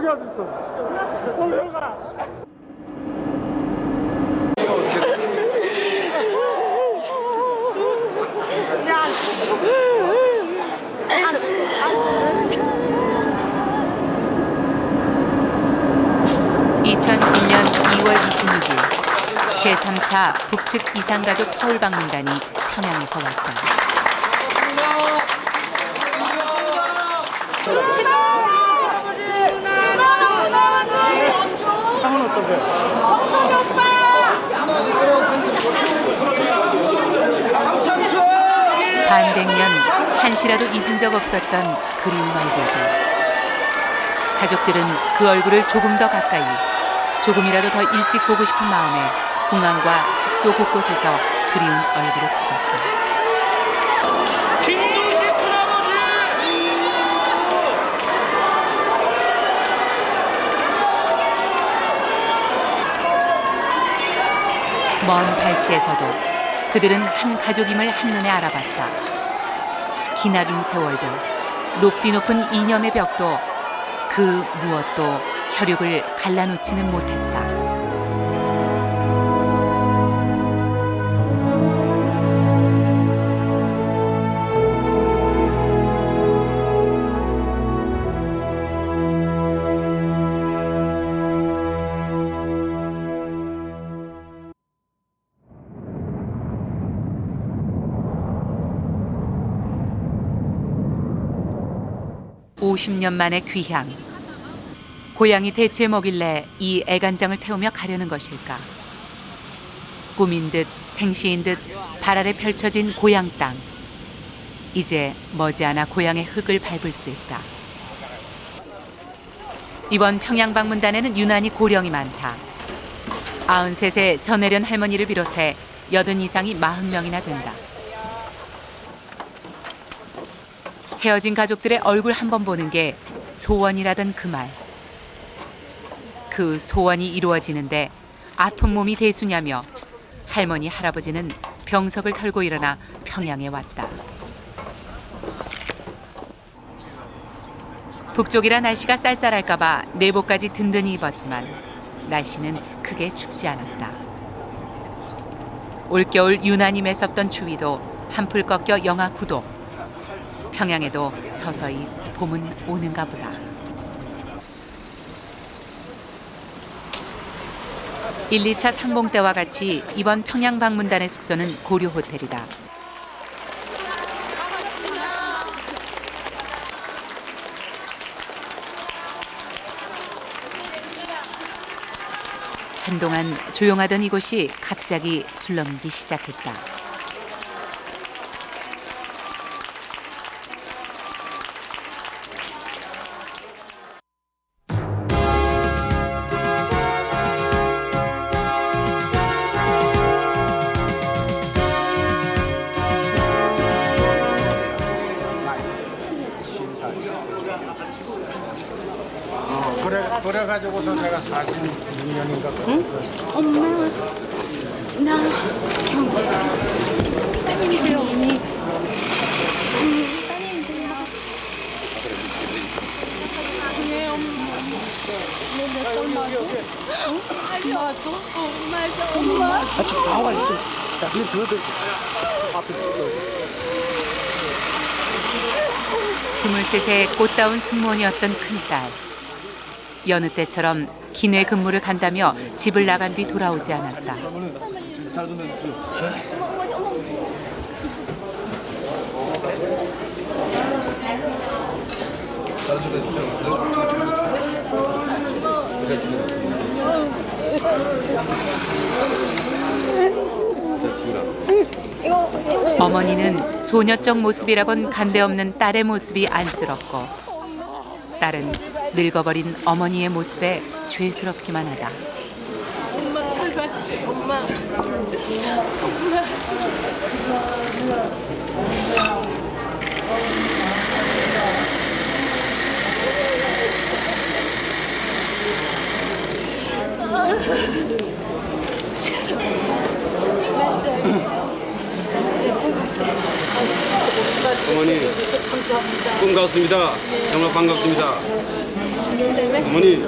어디 있어? 돌려가. 제3차 북측 이산가족 서울방문단이 평양에서 왔다. 반백년 한시라도 잊은 적 없었던 그리운 얼굴들. 가족들은 그 얼굴을 조금 더 가까이, 조금이라도 더 일찍 보고 싶은 마음에 공항과 숙소 곳곳에서 그리운 얼굴을 찾았다. 김두식 큰아버지! 먼 발치에서도 그들은 한 가족임을 한눈에 알아봤다. 기나긴 세월도, 높디 높은 이념의 벽도 그 무엇도 혈육을 갈라놓지는 못했다. (50년) 만의 귀향. 고향이 대체 뭐길래 이 애간장을 태우며 가려는 것일까? 꿈인 듯 생시인 듯 발 아래 펼쳐진 고향 땅. 이제 머지않아 고향의 흙을 밟을 수 있다. 이번 평양 방문단에는 유난히 고령이 많다. 93세 전혜련 할머니를 비롯해 80 이상이 40명이나 된다. 헤어진 가족들의 얼굴 한 번 보는 게 소원이라던 그 말. 그 소원이 이루어지는데 아픈 몸이 대수냐며 할머니, 할아버지는 병석을 털고 일어나 평양에 왔다. 북쪽이라 날씨가 쌀쌀할까 봐 내복까지 든든히 입었지만 날씨는 크게 춥지 않았다. 올겨울 유난히 매섭던 추위도 한풀 꺾여 영하 9도. 평양에도 서서히 봄은 오는가 보다. 1, 2차 상봉 때와 같이 이번 평양 방문단의 숙소는 고려 호텔이다. 한동안 조용하던 이곳이 갑자기 술렁이기 시작했다. 그래가지고서 내가 46년인가. 응? 엄마, 나 경기 따님이세요, 언니. 따님이세요. 네, 엄마. 너몇살 맞아? 맞아? 맞아, 엄마. 아, 좀 나와 있어. 자, 그래 들어도 앞에 23세의 꽃다운 승무원이었던 큰딸. 여느 때처럼 기내 근무를 간다며 집을 나간 뒤 돌아오지 않았다. 어머니는 소녀적 모습이라곤 간데없는 딸의 모습이 안쓰럽고 딸은 늙어버린 어머니의 모습에 죄스럽기만 하다. 엄마 잘 봤지? 엄마. 어머니, 꿈 같습니다. 정말 반갑습니다. 어머니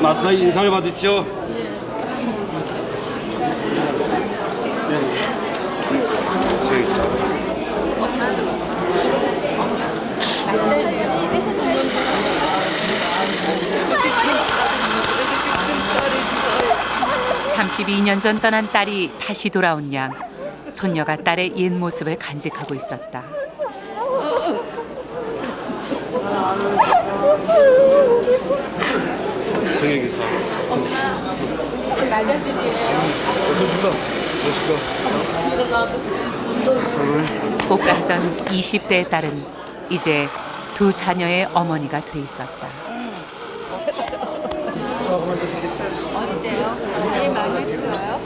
마사이 인사를 받으십시오. 네. 32년 전 떠난 딸이 다시 돌아온 양 손녀가 딸의 옛 모습을 간직하고 있었다. 정혜기사. 꼭 갔던 20대의 딸은 이제 두 자녀의 어머니가 돼 있었다. 어때요? 애 마음에 들어요?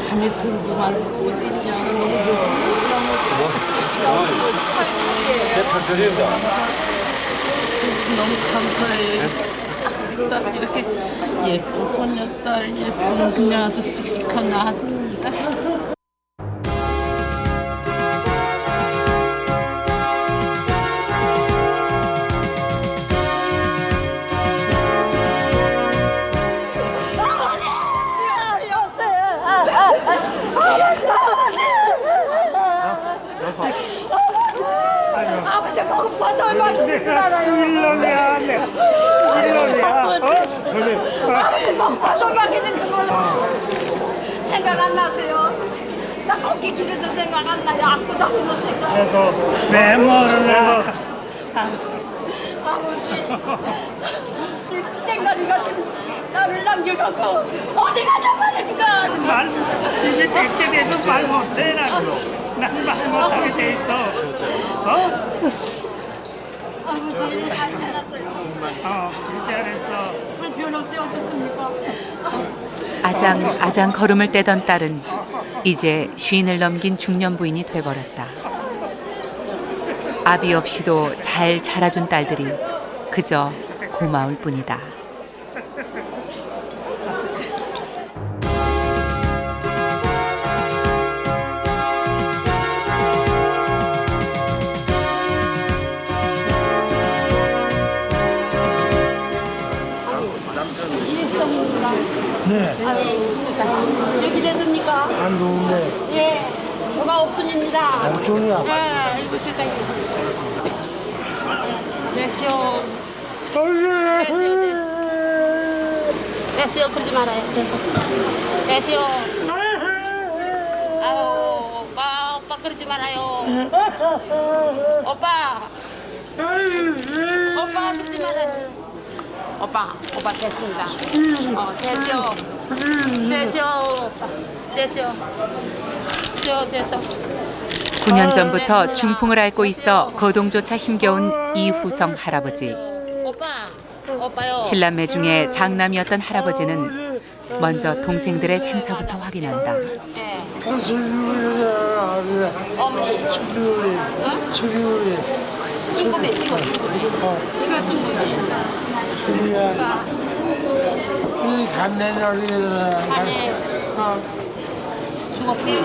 마음에 들고 말고 어딨냐. 너무 감사해요. 딱 이렇게 예쁜 손녀딸, 예쁜 그냥 아주 씩씩한 아들. 아버지 보고 봐도 얼마나 일놈이야, 일놈이야. 아버지 보고 봐도 얼마나 몰라. 생각 안 나세요? 나 거기 길에도 생각 안 나요. 아프다고도 생각. 그래서 메모를 해서 아버지 이 피댕가리 같은 나를 남겨놓고 어디 가냐 말이니까. 말 이게 그렇게 돼도 말 못해 나고. 난 말 못하게 돼 있어. 아버지 잘 찾았어요. 잘했어. 불편호 씨 어셨습니까? 아장 걸음을 떼던 딸은 이제 쉰을 넘긴 중년 부인이 돼버렸다. 아비 없이도 잘 자라준 딸들이 그저 고마울 뿐이다. 네. 여기 됐습니까? 안 좋은데. 예. 저가 옥순입니다. 옥순이야? 예, 이거 세상에. 됐어요. 됐어요. 그러지 말아요. 됐어요. 아우, 오빠 그러지 말아요. 오빠 그러지 말아요. 오빠 됐습니다. 됐어. 9년 전부터 중풍을 앓고 있어 거동조차 힘겨운 이후성 할아버지. 오빠요. 7남매 중에 장남이었던 할아버지는 먼저 동생들의 생사부터 확인한다. 네. 어머니. 친구네, 친구. 이거 친구네. 이 간내놀이를 아니. 죽었대요.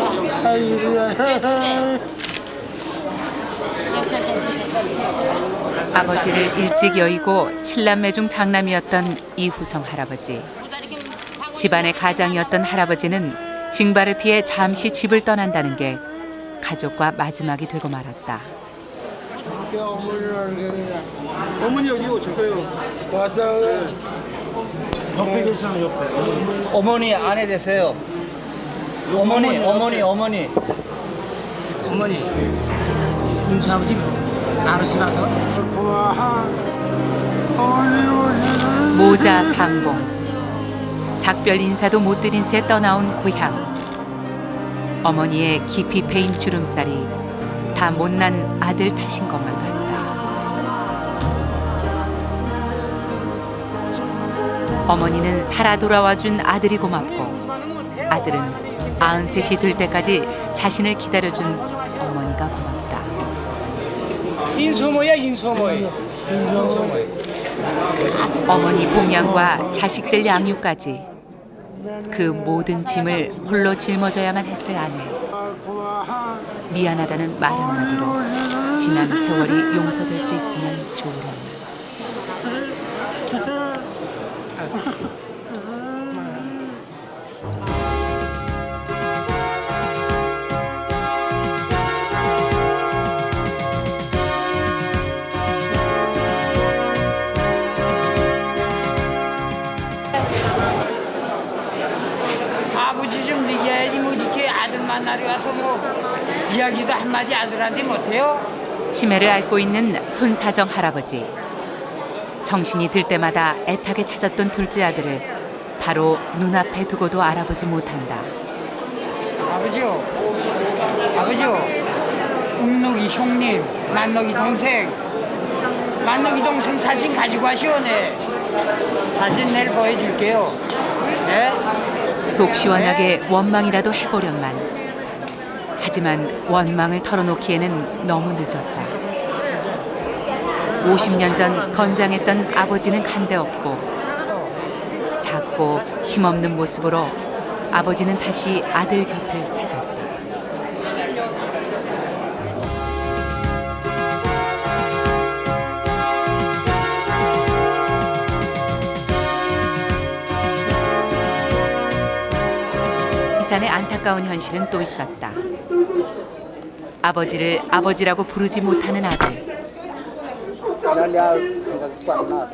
아버지를 일찍 여의고 7남매 중 장남이었던 이후성 할아버지. 집안의 가장이었던 할아버지는 징발을 피해 잠시 집을 떠난다는 게 가족과 마지막이 되고 말았다. 어머니 여기 오셨어요. 맞아. 옆에 계시는 옆에. 어머니 아내 되세요. 어머니. 윤수 아버지 아르시라서 모자 상봉. 작별 인사도 못 드린 채 떠나온 고향. 어머니의 깊이 패인 주름살이 다 못난 아들 탓인 것만 같다. 어머니는 살아 돌아와준 아들이 고맙고 아들은 93이 될 때까지 자신을 기다려준 어머니가 고맙다. 인소모야 인소모이. 어머니 봉양과 자식들 양육까지 그 모든 짐을 홀로 짊어져야만 했을 아내. 미안하다는 말 한마디로 지난 세월이 용서될 수 있으면 좋으련만. 아버지 좀 얘기해야지 뭐 이렇게 아들 만나러 와서 뭐 이야기도 한마디 아들한테 못해요? 치매를 앓고 있는 손사정 할아버지. 정신이 들 때마다 애타게 찾았던 둘째 아들을 바로 눈앞에 두고도 알아보지 못한다. 아버지요, 아버지요, 웅록이 형님, 만록이 동생 사진 가지고 하시오네. 사진 내일 보여줄게요. 네? 속 시원하게 원망이라도 해보련만. 하지만 원망을 털어놓기에는 너무 늦었다. 50년 전 건장했던 아버지는 간데없고 작고 힘없는 모습으로 아버지는 다시 아들 곁을 찾았다. 이 산의 안타까운 현실은 또 있었다. 아버지를 아버지라고 부르지 못하는 아들. 내 생각도 안 나.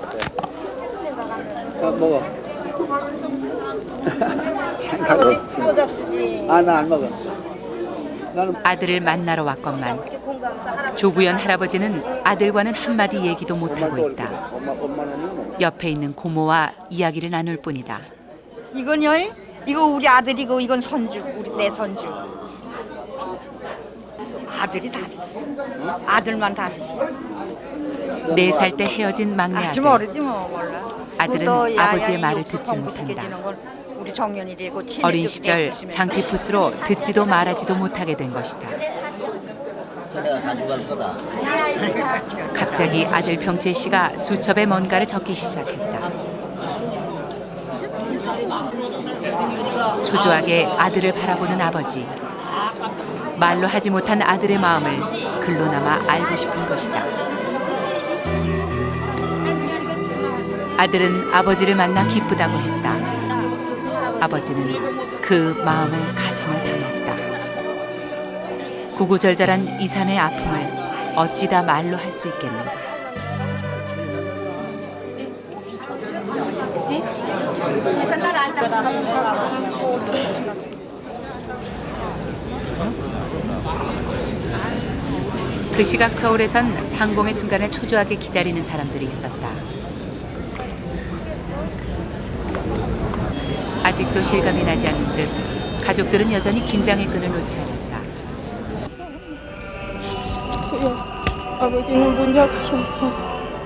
먹어. 생각 없어. 잡수지. 나 안 먹어. 나는 아들을 만나러 왔건만 조구현 할아버지는 아들과는 한마디 얘기도 못하고 있다. 엄마는 옆에 있는 고모와 이야기를 나눌 뿐이다. 이건요? 이거 우리 아들이고 이건 손주, 내 손주. 아들이 다 됐어. 아들만 다 됐어. 4살 때 헤어진 막내 아주 아들. 모르지 뭐 몰라. 아들은 또 야야 아버지의 이 말을 욕구 듣지 공부시켜주는 못한다. 건 우리 정년이 되고 어린 시절 장티푸스로 듣지도 말하지도 못하게 된 것이다. 내가 가져갈 거다. 갑자기 아들 병채 씨가 수첩에 뭔가를 적기 시작했다. 초조하게 아들을 바라보는 아버지. 말로 하지 못한 아들의 마음을 글로나마 알고 싶은 것이다. 아들은 아버지를 만나 기쁘다고 했다. 아버지는 그 마음을 가슴에 담았다. 구구절절한 이산의 아픔을 어찌다 말로 할 수 있겠는가. 그 시각 서울에선 상봉의 순간을 초조하게 기다리는 사람들이 있었다. 아직도 실감이 나지 않는 듯 가족들은 여전히 긴장의 끈을 놓지 않았다. 저요, 아버지는 먼저 가셔서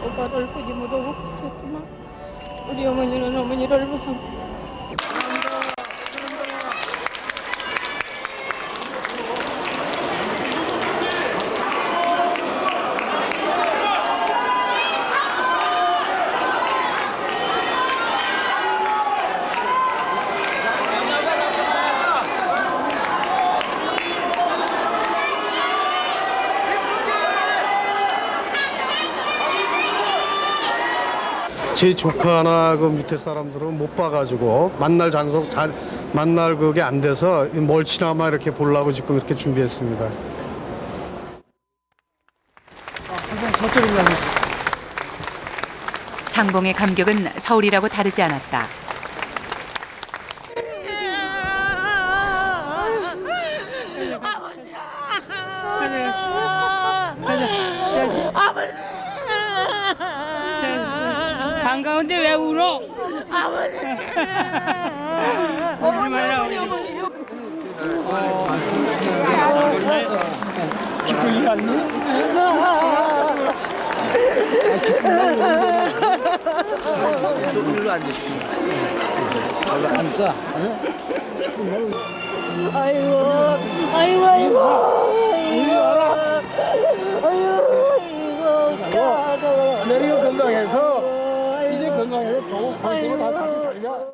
오빠를 보지 못하고 가셨지만 우리 어머니는 어머니를 보고 제 조카나 그 밑에 사람들은 못 봐가지고 만날 장소 만날 그게 안 돼서 멀치나마 이렇게 보려고 지금 이렇게 준비했습니다. 상봉의 감격은 서울이라고 다르지 않았다. 반가운데 왜 울어? 울지 말라. 기쁘지 않니? 일로 앉으십시오. 앉자. 아이고 아이고 아이고 아이고 내리가 건강해서 이제 건강해서 좋은 건강을 다 같이 살려.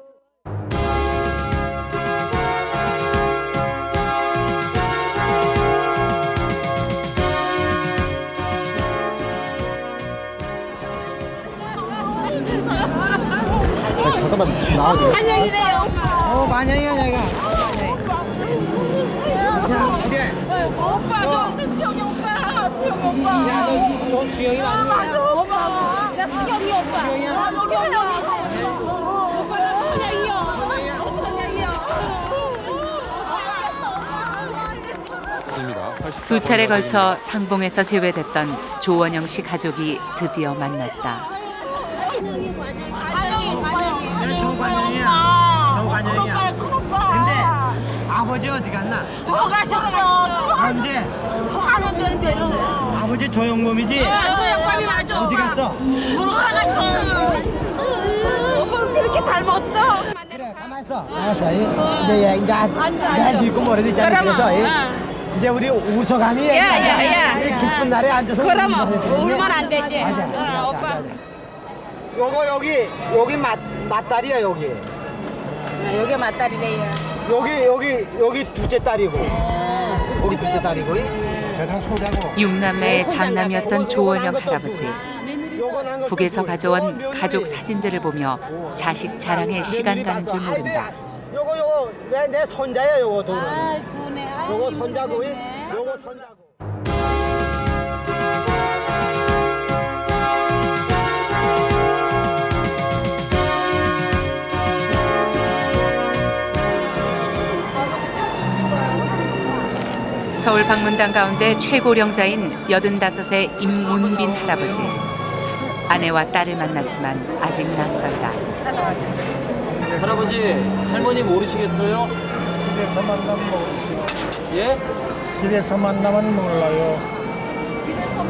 잠깐만 나와줘. 환영이래요. 만영이야 내가. 야 어디에? 오빠 저 수영이 오빠. 수영이 오빠. 야너저 수영이 맞니? 맞아 오빠. 나 수영이 오빠. 수영이야. 여기 오빠 나 선영이요. 선영이요. 두 차례 걸쳐 상봉에서 제외됐던 조원영 씨 가족이 드디어 만났다. 큰오빠야 큰오빠. 근데 아버지 어디 갔나? 돌아가셨어. 언제? 4년 됐어요. 아버지 조영범이지? 저 양반이 맞아. 어디 갔어? 돌아가셨어. 오빠 이렇게 닮았어. 그래 가만 있어. 알았어. 이제 날 믿고 모르지 있잖아. 그래서 이제 우리 우서감이 야. 기쁜 날에 앉아서 그러면 울면 안 되지. 맞아. 오빠. 요거 여기 맞딸이야 여기. 여기 맞다리래요. 여기 둘째 딸이고. 거기 둘째 딸이고. 대단 소자고. 육남매의 장남이었던 조원영 할아버지. 북에서 가져온 가족 사진들을 보며 자식 자랑에 시간 가는 줄 모른다. 요거 내 손자야 요거 도. 좋네. 요거 손자고. 요거 손자고. 서울 방문단 가운데 최고령자인 85세 임문빈 할아버지. 아내와 딸을 만났지만 아직 낯설다. 할아버지, 할머니 모르시겠어요? 길에서 만나면 모르지. 예? 길에서 만나면 몰라요.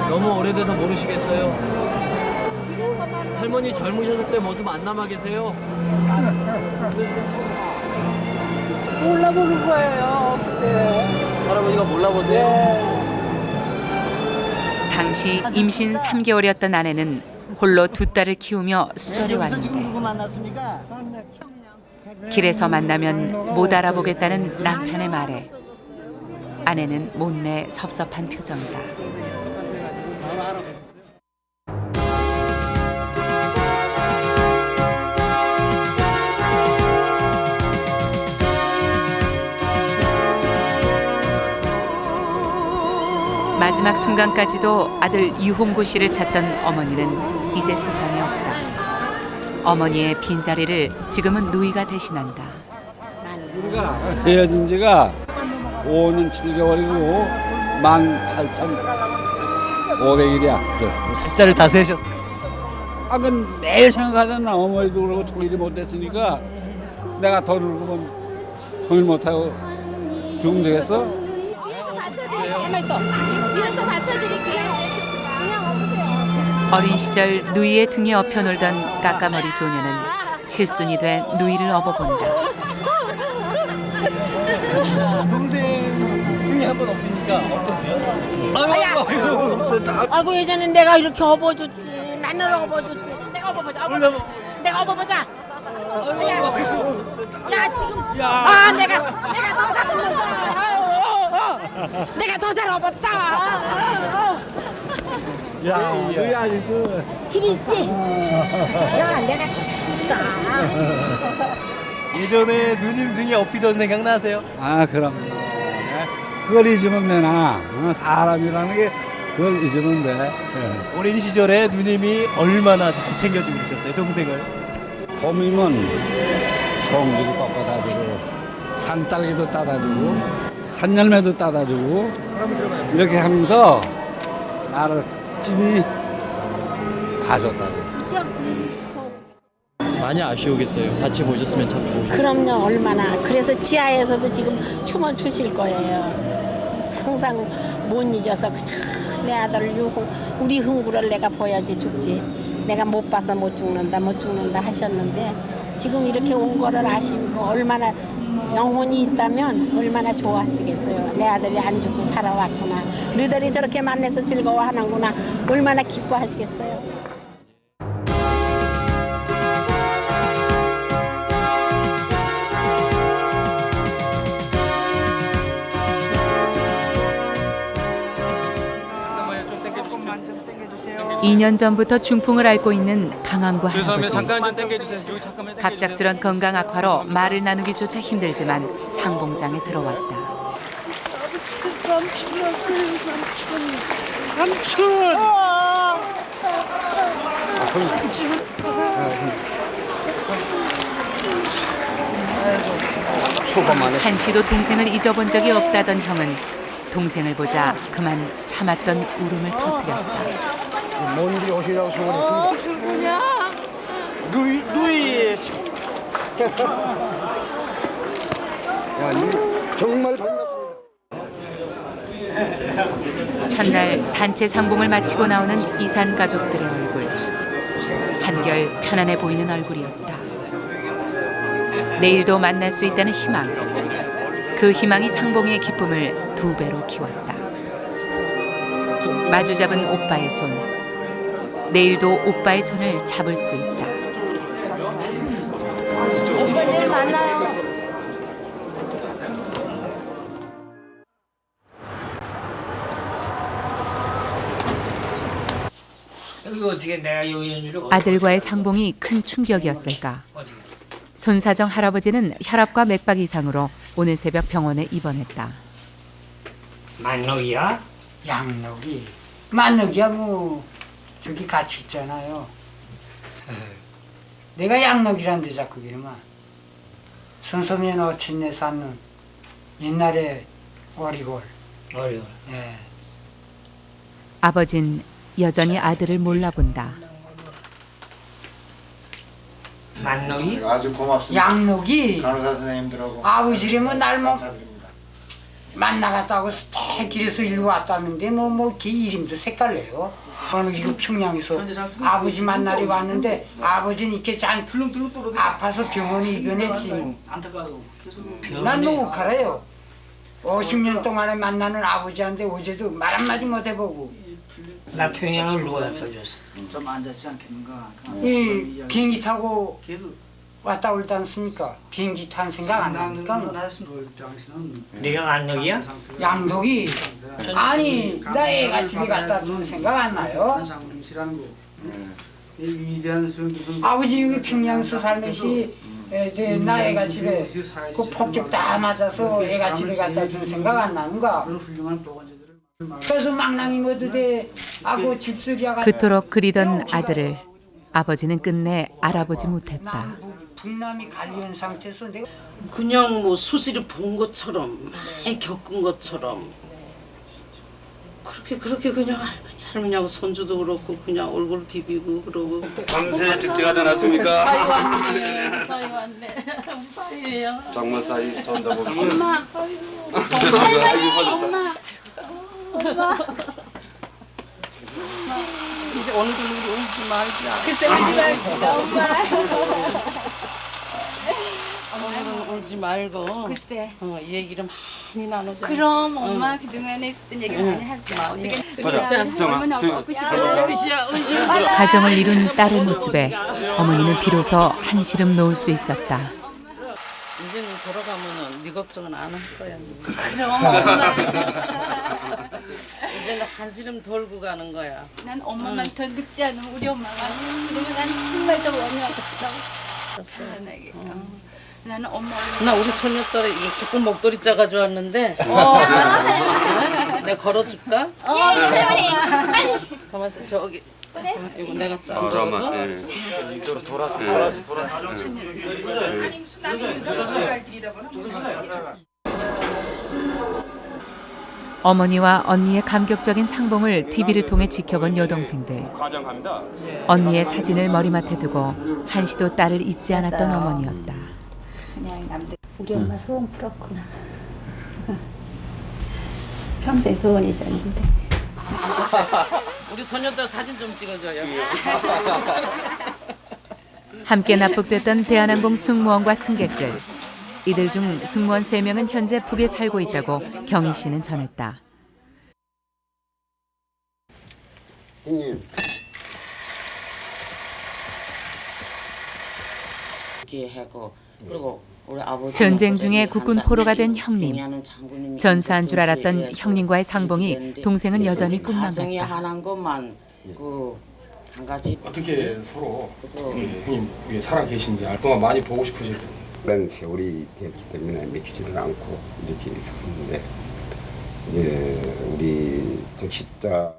너무 오래돼서 모르시겠어요? 할머니 젊으셨을 때 모습 안 남아 계세요? 몰라보는 거예요. 글쎄요. 할아버지가 몰라보세요? 당시 임신 3개월이었던 아내는 홀로 두 딸을 키우며 수절해 여기서 지금 왔는데 누구 만났습니까? 길에서 만나면 못 알아보겠다는 남편의 말에 아내는 못내 섭섭한 표정이다. 마지막 순간까지도 아들 유홍구 씨를 찾던 어머니는 이제 세상에 없다. 어머니의 빈자리를 지금은 누이가 대신한다. 우리가 헤어진 지가 5년 7개월이고 18,500일이야. 숫자를 다 세셨어요. 아, 그건 매일 생각하잖아. 어머니도 그러고 통일이 못됐으니까 내가 더 늙으면 통일 못하고 죽으면 되겠어? 위에서 받쳐드릴게요. 어린 시절 누이의 등에 엎여 놀던 까까머리 소녀는 칠순이 된 누이를 업어본다. 동생 등에 한번 엎이니까 어떠세요? 아이고 예전엔 내가 이렇게 업어줬지. 맨날 업어줬지. 내가 업어보자. 내가 업어보자. 야 지금 내가 더 잘했다. 내가 더 잘 업었다. 야, 너희 아직도 힘 있지? 야 내가 더 잘했다. 예전에 누님 등에 엎이던 생각나세요? 아, 그럼 그걸 잊으면 되나? 사람이라는 게 그걸 잊으면 돼. 어린 시절에 누님이 얼마나 잘 챙겨주고 계셨어요, 동생을? 봄이면 송기도 꺾어다 주고 산딸기도 따다 주고 산열매도 따다 주고 이렇게 하면서 나를 찐히 봐줬다고. 많이 아쉬우겠어요. 같이 보셨으면 참 좋으셨어요. 그럼요, 얼마나. 그래서 지하에서도 지금 춤을 추실 거예요. 항상 못 잊어서 내 아들 우리 흥구를 내가 보여야지 죽지. 내가 못 봐서 못 죽는다 하셨는데 지금 이렇게 온 거를 아시고 얼마나 영혼이 있다면 얼마나 좋아하시겠어요. 내 아들이 안 죽고 살아왔구나. 너희들이 저렇게 만나서 즐거워하는구나. 얼마나 기뻐하시겠어요. 조금만 좀 당겨주세요. 2년 전부터 중풍을 앓고 있는 강항구 할아버지. 잠깐 좀 당겨주세요. 여기 잠깐만. 갑작스런 건강 악화로 말을 나누기조차 힘들지만 상봉장에 들어왔다. 한시도 동생을 잊어본 적이 없다던 형은 동생을 보자 그만 참았던 울음을 터뜨렸다. 먼 길 오시라고 소원했습니다. 누구냐? 누이. 야, 정말 반갑습니다. 첫날 단체 상봉을 마치고 나오는 이산 가족들의 얼굴. 한결 편안해 보이는 얼굴이었다. 내일도 만날 수 있다는 희망. 그 희망이 상봉의 기쁨을 2배로 키웠다. 마주 잡은 오빠의 손. 내일도 오빠의 손을 잡을 수 있다. 오빠 내일 만나요. 아들과의 상봉이 큰 충격이었을까. 손사정 할아버지는 혈압과 맥박 이상으로 오늘 새벽 병원에 입원했다. 만록이야? 양록이. 만록이야 뭐 저기 같이 있잖아요. 내가 양록이란데 자꾸 그러면 순소면 어친내 쌓는 옛날에 어리골. 예. 아버진 여전히 아들을 몰라본다. 만록이? 아주 고맙습니다. 양록이 간호사 선생님들하고 아버지라면 날 뭐 만나갔다고 길에서 일로 왔다는데 뭐 걔 이름도 색달래요. 저는 이거 평양에서 아버지 만나러 왔는데 아버지는 이렇게 아파서 병원에 입원했지 뭐. 난 너무 가래요. 50년 동안에 만나는 아버지한테 어제도 말 한마디 못 해보고. 나 평양을 누가 갖다 줬어? 좀 앉았지 않겠는가? 이 비행기 타고 왔다 올다 않습니까? 비행기 탄 생각 안 납니까? 네가 안녕이야? 양독이 아니 나 애가 집에 갔다 준 생각 안 나요? 아버지 여기 평양서 살면서 나 애가 집에 그 폭격 다 맞아서 애가 집에 갔다 준 생각 안 나는가? 그래서 망랑이 뭐드대 아고 집수리야가 그토록 그리던 아들을 아버지는 끝내 알아보지 못했다. 북남이 관련 상태에서 내가 그냥 뭐 수시를 본 것처럼 많이 겪은 것처럼 그렇게 그냥 할머니하고 손주도 그렇고 그냥 얼굴 비비고 그러고 밤새 직진하지 않았습니까? 무사히 왔네. 무사히예요. 정말 사이 손다 보고 엄마. 엄마. 이제 어느 정도 울지 말자. 그때 울지 말자 엄마. 오늘은 울지 말고 글쎄. 얘기를 많이 나누자. 그럼 엄마 그동안에 있었던 얘기 많이 하자. 어떻게 가정을 이룬 딸의 모습에 어머니는 비로소 한시름 놓을 수 있었다. 이제는 돌아가면은 네 걱정은 안 할 거야. 그럼 엄마. 이제는 한시름 돌고 가는 거야. 난 엄마만 더 늙지 않으면 우리 엄마가 그러면 난 정말 더 원하겠다고. 나는 엄마. 나 우리 소녀딸이 기쁜 목도리 짜가지고 왔는데. 내가 걸어줄까? 가만있어 저기. 이거 내가 짠 거. 이쪽으로 돌아서. 어머니와 언니의 감격적인 상봉을 TV를 통해 지켜본 여동생들. 과정합니다. 언니의 사진을 머리맡에 두고 한시도 딸을 잊지 않았던 어머니였다. 그냥 남들 우리 엄마 소원 풀었구나. 평생 소원이셨는데. 우리 소녀딸 사진 좀 찍어줘요. 함께 납북됐던 대한항공 승무원과 승객들. 이들 중 승무원 3명은 현재 북에 살고 있다고 경희 씨는 전했다. 형님. 하고 그리고 우리 아버지 전쟁 중에 국군 포로가 된 형님. 전사한 줄 알았던 형님과의 상봉이 동생은 여전히 꿈만 가정이 같다. 하나인 것만 그 한 가지. 어떻게 서로 형님 살아 계신지 알 동안 많이 보고 싶으셨거든요. 오랜 세월이 되었기 때문에 믿기지를 않고 이렇게 있었는데 이제 우리 적십자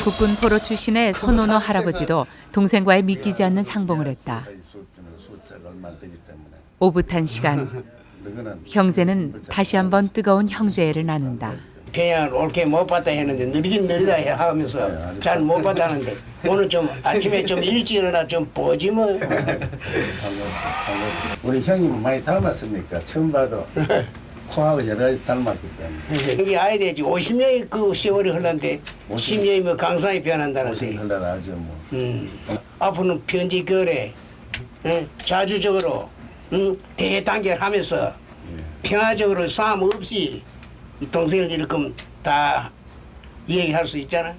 국군 포로 출신의 손오노 할아버지도 동생과의 믿기지 않는 상봉을 했다. 오붓한 시간, 형제는 다시 한번 뜨거운 형제애를 나눈다. 평양을 옳게 못 봤다 했는데 느리긴 느리다 하면서 잘 못 봤다는데 오늘 좀 아침에 좀 일찍 일어나 좀 보지 뭐. 우리 형님 많이 닮았습니까? 처음 봐도 코하고 여러 가지 닮았기 때문에. 여기 아야 되지. 50년이 그 세월이 흘렀는데 10년이 뭐 강산이 변한다는데. 흘러다 알죠 뭐. 앞으로는 편지 거래, 자주적으로 대단결하면서 평화적으로 싸움 없이 이 동생을 이렇게 다 얘기할 수 있잖아.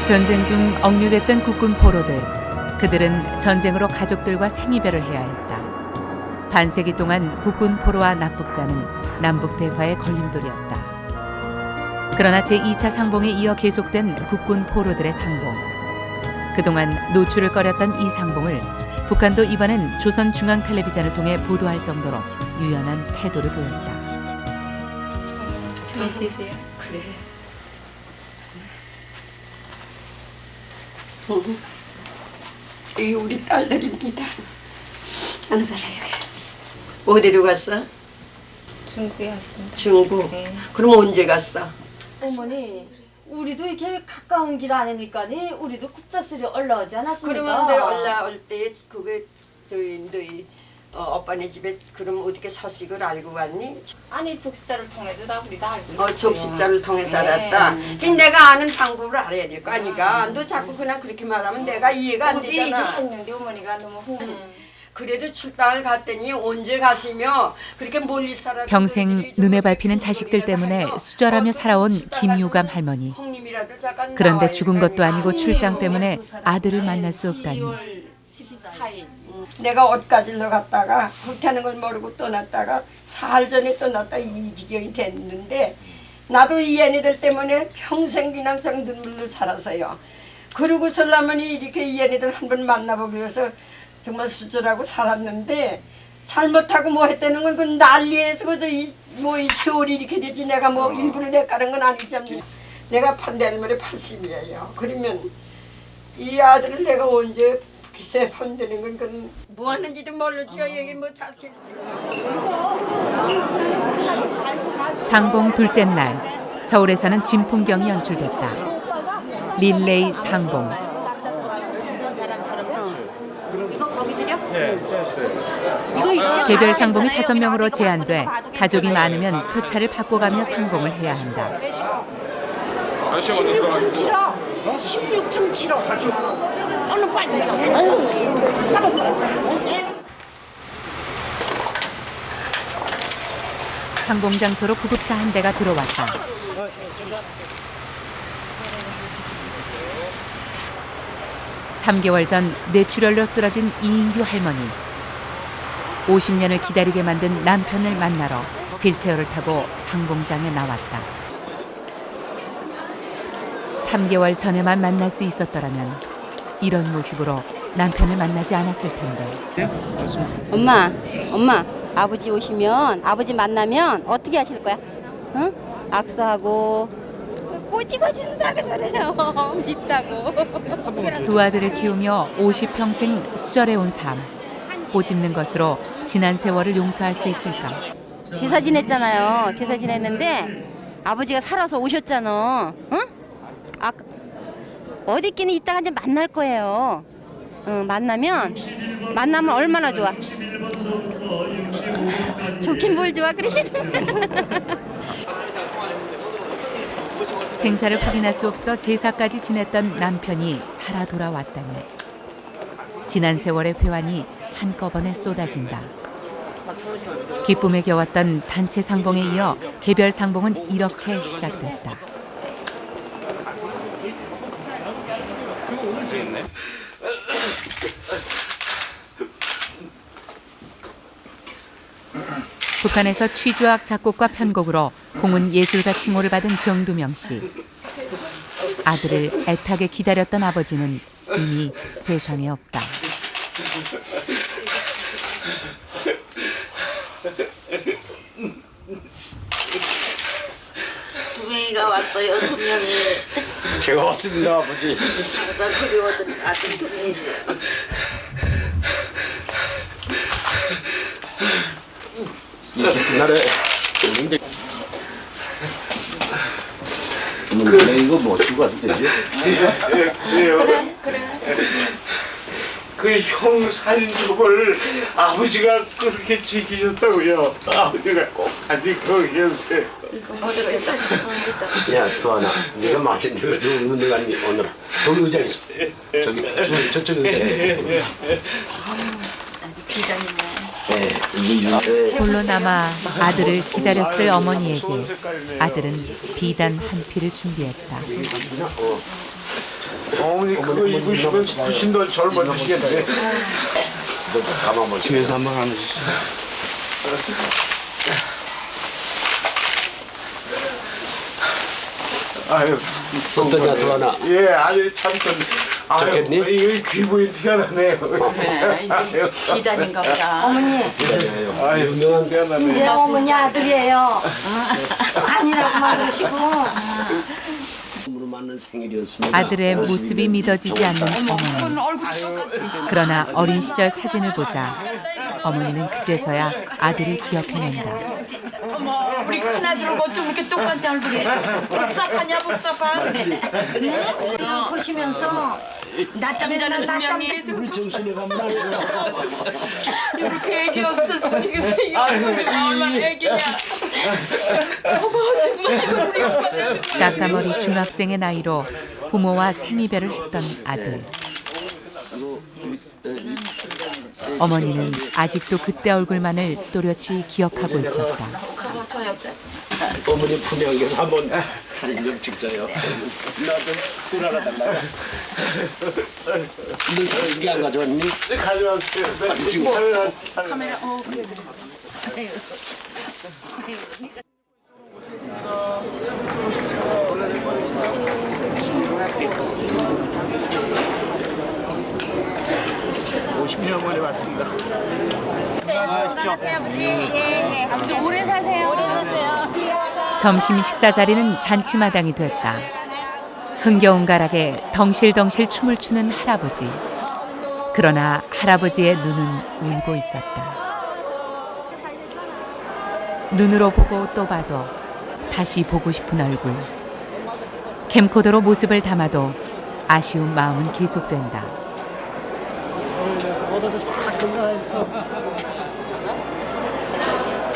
전쟁 중 억류됐던 국군 포로들. 그들은 전쟁으로 가족들과 생이별을 해야 했다. 반세기 동안 국군 포로와 납북자는 남북 대화의 걸림돌이었다. 그러나 제2차 상봉에 이어 계속된 국군 포로들의 상봉. 그동안 노출을 꺼렸던 이 상봉을 북한도 이번엔 조선중앙텔레비전을 통해 보도할 정도로 유연한 태도를 보였다. 좀 있으세요? 그래. 이 우리 딸들입니다. 항상 어디로 갔어? 중국에 왔습니다. 중국. 네. 그럼 언제 갔어? 어머니, 우리도 이렇게 가까운 길 아니니까 우리도 급작스레 올라오지 않았습니까? 그러면 내 올라올 때 그게 너희 오빠네 집에 그럼 어떻게 소식을 알고 왔니? 아니 적십자를 통해서 다 우리 다 알고 있어요. 적십자를 통해서 네. 알았다. 그 내가 아는 방법을 알아야 될 거 아니까. 너 자꾸 그냥 그렇게 말하면 내가 이해가 안 되잖아. 했는데 어머니가 너무 그래도 출당을 갔더니 언제 가시며 그렇게 멀리 살아. 평생 눈에 밟히는 자식들 때문에 수절하며 살아온 김유감 할머니. 그런데 죽은 것도 아니고 출장 때문에 아들을 만날 수 없다니. 14일. 내가 옷 가지러 갔다가 그렇게 하는 걸 모르고 떠났다가 사흘 전에 떠났다 이 지경이 됐는데 나도 이 애네들 때문에 평생 그냥 정 눈물로 살았어요. 그러고 설라면이 이렇게 이 애네들 한 번 만나보기 위해서 정말 수절하고 살았는데 잘못하고 뭐 했다는 건 그 난리에서 그저 이 세월이 이렇게 되지 내가 뭐 일부러 내가는 건 아니잖아. 내가 내일모레 80이에요. 그러면 이 아들을 내가 언제 글쎄 판되는 건 그건 뭐 하는지도 모르지요. 얘기 못할 때. 상봉 둘째 날 서울에서는 진풍경이 연출됐다. 릴레이 상봉. 개별 상봉이 5명으로 제한돼 가족이 많으면 표차를 바꿔가며 상봉을 해야 한다. 16.75, 16.75. 얼른 빨리. 상봉 장소로 구급차 한 대가 들어왔다. (3개월) 전 뇌출혈로 쓰러진 이인규 할머니. 50년을 기다리게 만든 남편을 만나러 휠체어를 타고 상봉장에 나왔다. 3개월 전에만 만날 수 있었더라면 이런 모습으로 남편을 만나지 않았을 텐데. 엄마, 아버지 오시면 아버지 만나면 어떻게 하실 거야? 응? 악수하고 꼬집어준다고 저래요. 밉다고. 두 아들을 키우며 50평생 수절해온 삶. 꼬집는 것으로 지난 세월을 용서할 수 있을까? 제사 지냈잖아요. 제사 지냈는데 아버지가 살아서 오셨잖아. 응? 어디끼는 이따가 이제 만날 거예요. 만나면 얼마나 좋아. 좋긴 뭘 좋아 그러시는. 생사를 확인할 수 없어 제사까지 지냈던 남편이 살아 돌아왔다니. 지난 세월의 회환이 한꺼번에 쏟아진다. 기쁨에 겨웠던 단체 상봉에 이어 개별 상봉은 이렇게 시작됐다. 북한에서 취주학 작곡과 편곡으로 공은 예술가 칭호를 받은 정두명 씨. 아들을 애타게 기다렸던 아버지는 이미 세상에 없다. 두 명이가 왔어요. 두 명이. 제가 왔습니다, 아버지. 항상 그리워던 아들 두 명이. 이 깊은 날에 근데 이거 뭐 어떻게 가도 되지? 그래. 그 형 사진 그걸 아버지가 그렇게 지키셨다고요. 아버지가 꼭 가지고 계세요. 이거 어디로 했다. 야, 주하나, 네가 마신 대로 누구 내가 오늘 거기 의자 있어. 저쪽 의자. 아주 비장이네. 홀로 남아 아들을 기다렸을 어머니에게 아들은 비단 한 피를 준비했다. 어머니 그거 입으시면 훨씬 더 젊어지시겠네. 가만 봐. 뒤에서 한번 하는 주시죠. 아유, 어떠냐, 주하나? 예, 아주 참 좋겠니? 이거 귀부이 튀어나네요. 그래, 비단인가 보다. 어머니, 아유, 유명한 이제 어머니 아들이에요. 아니라고 말하시고. 아들의 모습이 믿어지지 않는 어머니. 그러나 어린 시절 사진을 보자 어머니는 그제서야 아들을 기억해낸다. 어머, 우리 큰아들 어쩜 이렇게 똑같은 얼굴이 복사파냐 복사파? 이걸 보시면서 낮잠 자는 두 명이 우리 정신이 가면 이렇게 애기였었으니 그 생일이 얼마나 애기냐. 어머, 정말 우리 엄마는 까까머리 중학생의 나이로 부모와 생이별을 했던 아들. 어머니는 아직도 그때 얼굴만을 또렷이 기억하고 있었다. 저 옆에. 어머니 품에 안겨서 한번 사진 좀 찍자요. 나도 술 하나 달라고. 너 이게 안 가져왔니? 가져왔어요. 지금 카메라, 그래. 만에 왔습니다. 건강하세요, 아버지. 예. 아버지 오래 사세요. 오래 사세요. 점심 식사 자리는 잔치마당이 됐다. 흥겨운 가락에 덩실덩실 춤을 추는 할아버지. 그러나 할아버지의 눈은 울고 있었다. 눈으로 보고 또 봐도 다시 보고 싶은 얼굴. 캠코더로 모습을 담아도 아쉬운 마음은 계속된다.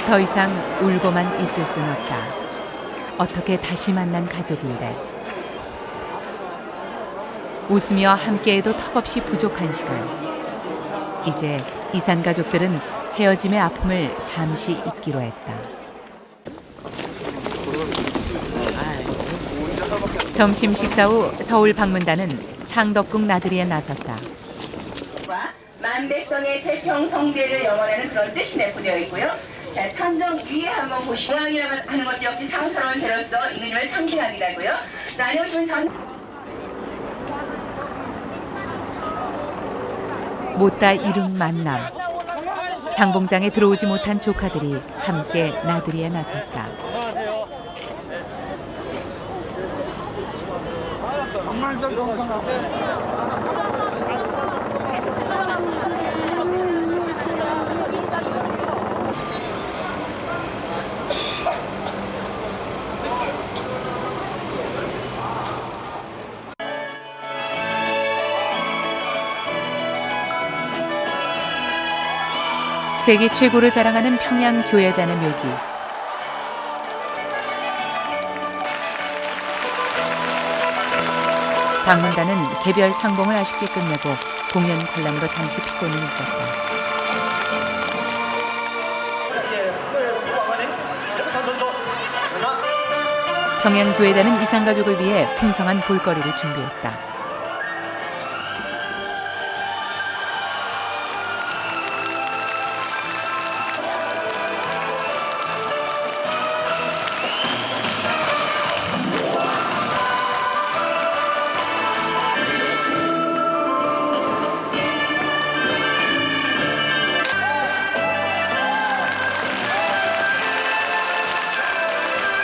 더 이상 울고만 있을 수는 없다. 어떻게 다시 만난 가족인데. 웃으며 함께해도 턱없이 부족한 시간. 이제 이산 가족들은 헤어짐의 아픔을 잠시 잊기로 했다. 점심 식사 후 서울 방문단은 창덕궁 나들이에 나섰다. 만백성의 태평성대를 영원하는 그런 뜻이 내포되어 있고요. 자, 천정 위에 한번 보시고 공항이라고 하는 것도 역시 상스러운 배로서 임금님을 상징하기도 하고요. 다녀오시면 못다 이룬 만남. 상봉장에 들어오지 못한 조카들이 함께 나들이에 나섰다. 세계 최고를 자랑하는 평양교회단의 묘기. 방문단은 개별 상봉을 아쉽게 끝내고 공연 관람으로 잠시 피곤을 잊었다. 평양교회단은 이산가족을 위해 풍성한 볼거리를 준비했다.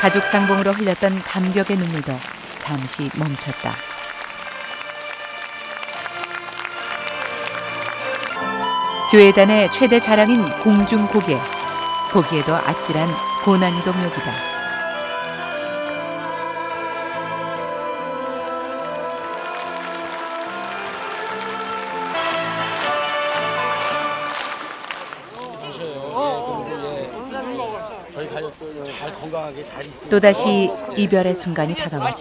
가족 상봉으로 흘렸던 감격의 눈물도 잠시 멈췄다. 교회단의 최대 자랑인 공중고개. 보기에도 아찔한 고난이도 묘기다. 저희 가족도 잘 건강하게 잘 있어요. 또다시 이별의 순간이 다가왔다.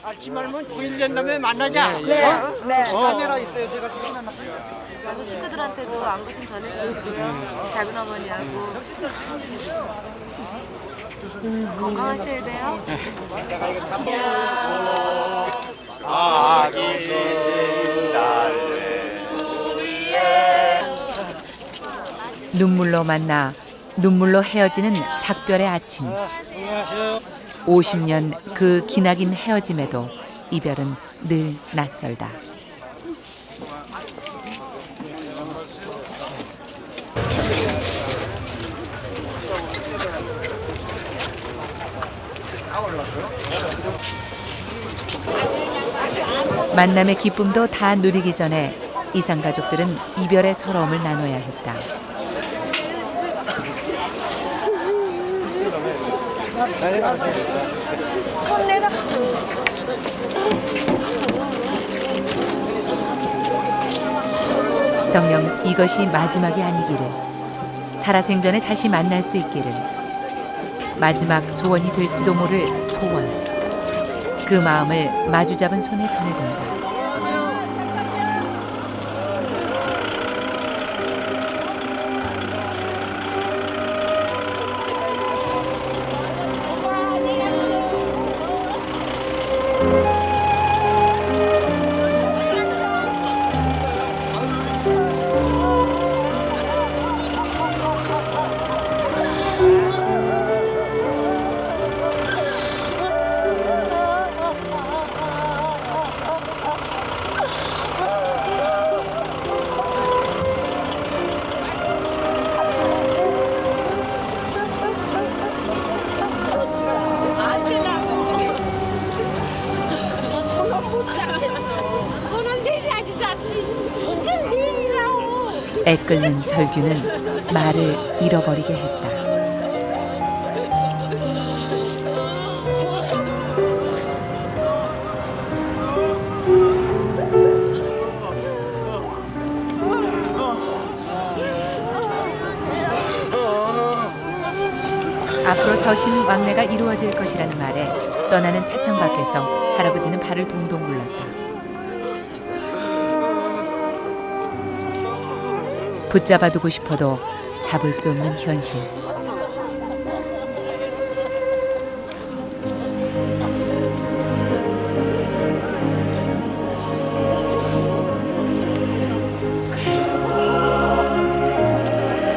알지 말면 또 1년 다음에 만나자. 카메라 있어요. 제가 가서 식구들한테도 안부 좀 전해주시고요. 작은 어머니하고 건강하셔야 돼요. 눈물로 만나 눈물로 헤어지는 작별의 아침. 50년 그 기나긴 헤어짐에도 이별은 늘 낯설다. 만남의 기쁨도 다 누리기 전에 이상 가족들은 이별의 서러움을 나눠야 했다. 정녕 이것이 마지막이 아니기를, 살아생전에 다시 만날 수 있기를, 마지막 소원이 될지도 모를 소원. 그 마음을 마주잡은 손에 전해본다. 애끓는 절규는 말을 잃어버리게 했다. 앞으로 서신 왕래가 이루어질 것이라는 말에 떠나는 차창 밖에서 할아버지는 발을 동동 굴렀다. 붙잡아두고 싶어도 잡을 수 없는 현실.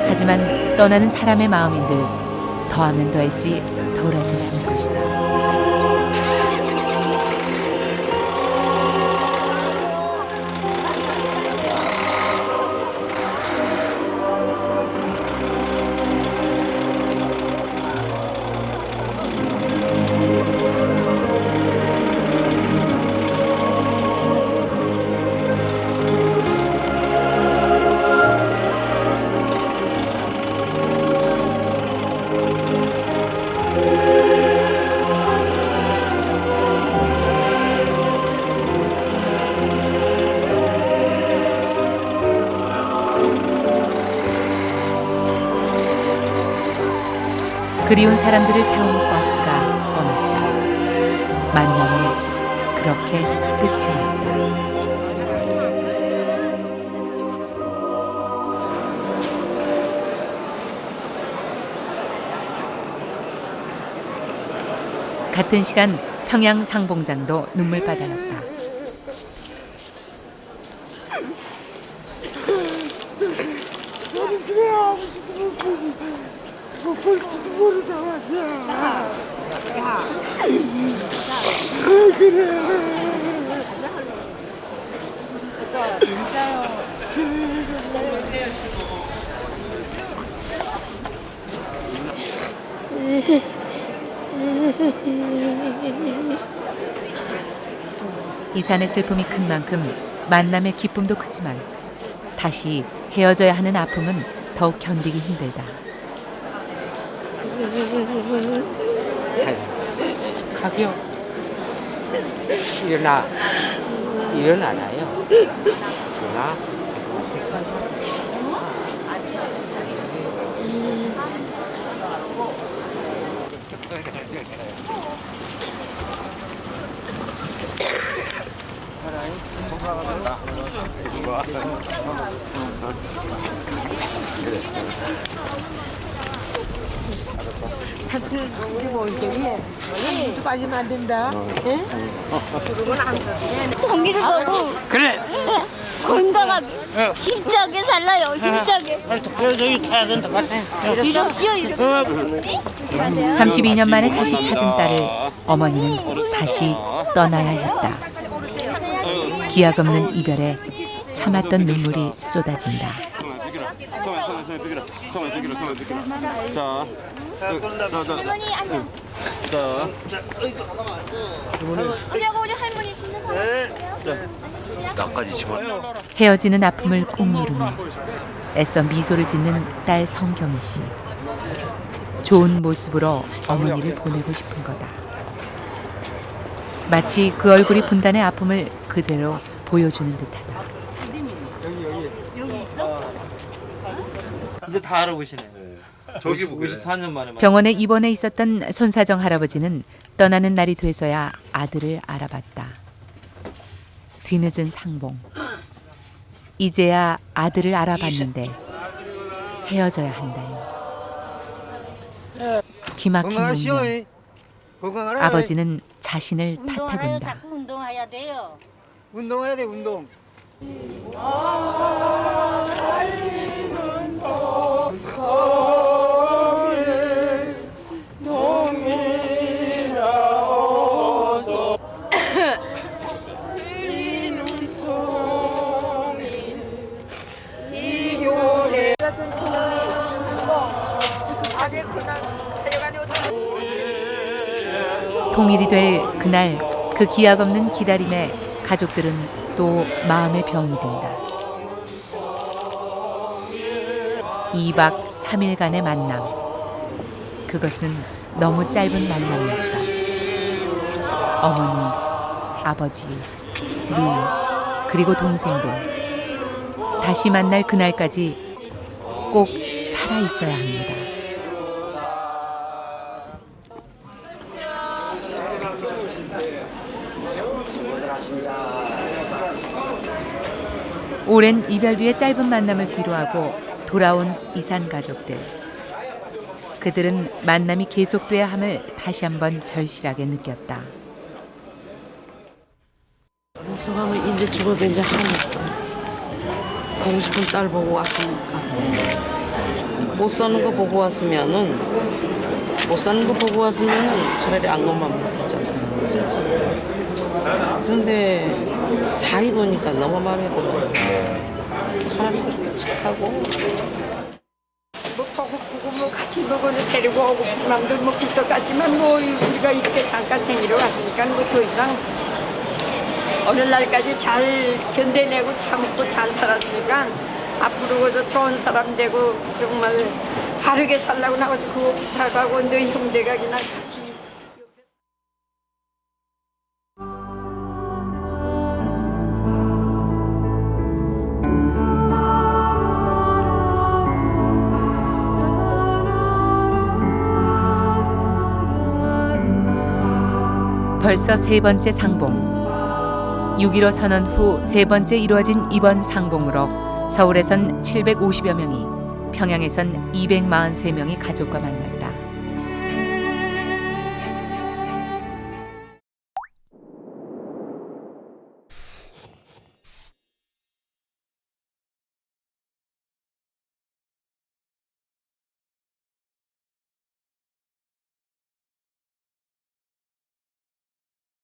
하지만 떠나는 사람의 마음인들 더하면 더했지 덜하지 않을 것이다. 그리운 사람들을 태운 버스가 떠났다. 만남이 그렇게 끝이 났다. 같은 시간 평양 상봉장도 눈물바다였다. 저는 집에 아버지도 못 보고 못 볼지도 모르다 말이야. 그래. 이산의 슬픔이 큰 만큼 만남의 기쁨도 크지만 다시 헤어져야 하는 아픔은 더욱 견디기 힘들다. 가기요. 일어나나요? 일어나. 삼촌 우리 뭐 이렇게 위에 물도 빠지면 안 된다. 응? 그러면 안 돼. 공기를 보고 그래. 건강하게 힘차게 살아요. 힘차게. 저기 타야 된다. 이러시오 이렇게. 32년 만에 다시 찾은 딸을 어머니는 다시 떠나야 했다. 기약 없는 이별에 참았던 눈물이 쏟아진다. 자, 할머니 앉아. 자, 우리 할머니 나까지 집어넣어. 헤어지는 아픔을 꾹 누르며 애써 미소를 짓는 딸 성경희 씨. 좋은 모습으로 어머니를 보내고 싶은 거다. 마치 그 얼굴이 분단의 아픔을 그대로 보여주는 듯하다. 이제 다 알아보시네. 저기 보게. 54년 만에. 병원에 입원해 있었던 손사정 할아버지는 떠나는 날이 돼서야 아들을 알아봤다. 뒤늦은 상봉. 이제야 아들을 알아봤는데 헤어져야 한다니. 기막힌 운명. 아버지는 자신을 탓해본다. 자꾸 운동해야 돼요. 운동해야 돼, 운동. 통일이 될 그날 그 기약 없는 기다림에 가족들은 또 마음의 병이 된다. 2박 3일간의 만남. 그것은 너무 짧은 만남이었다. 어머니, 아버지, 누이, 그리고 동생들. 다시 만날 그날까지 꼭 살아 있어야 합니다. 오랜 이별 뒤의 짧은 만남을 뒤로하고 돌아온 이산 가족들. 그들은 만남이 계속돼야 함을 다시 한번 절실하게 느꼈다. 무서워하면 이제 죽어도 이제 하나 없어요. 보고 싶은 딸 보고 왔으니까. 못 사는 거 보고 왔으면은 차라리 안 것만 못하잖아요. 그렇잖아요. 그런데 사이 보니까 너무 마음에 들어요. 사람이 그렇게 착하고. 뭐 보고 뭐 같이 먹어도 데리고 오고 남들 뭐 굴떡같지만 뭐 우리가 이렇게 잠깐 다니러 왔으니까 뭐 더 이상 어느 날까지 잘 견뎌내고 참고 잘 살았으니까 앞으로 그저 좋은 사람 되고 정말 바르게 살라고 나가서 그거 부탁하고 너희 형제가 그냥 같이. 벌써 세 번째 상봉. 6.15 선언 후 세 번째 이루어진 이번 상봉으로 서울에선 750여 명이, 평양에선 243명이 가족과 만났다.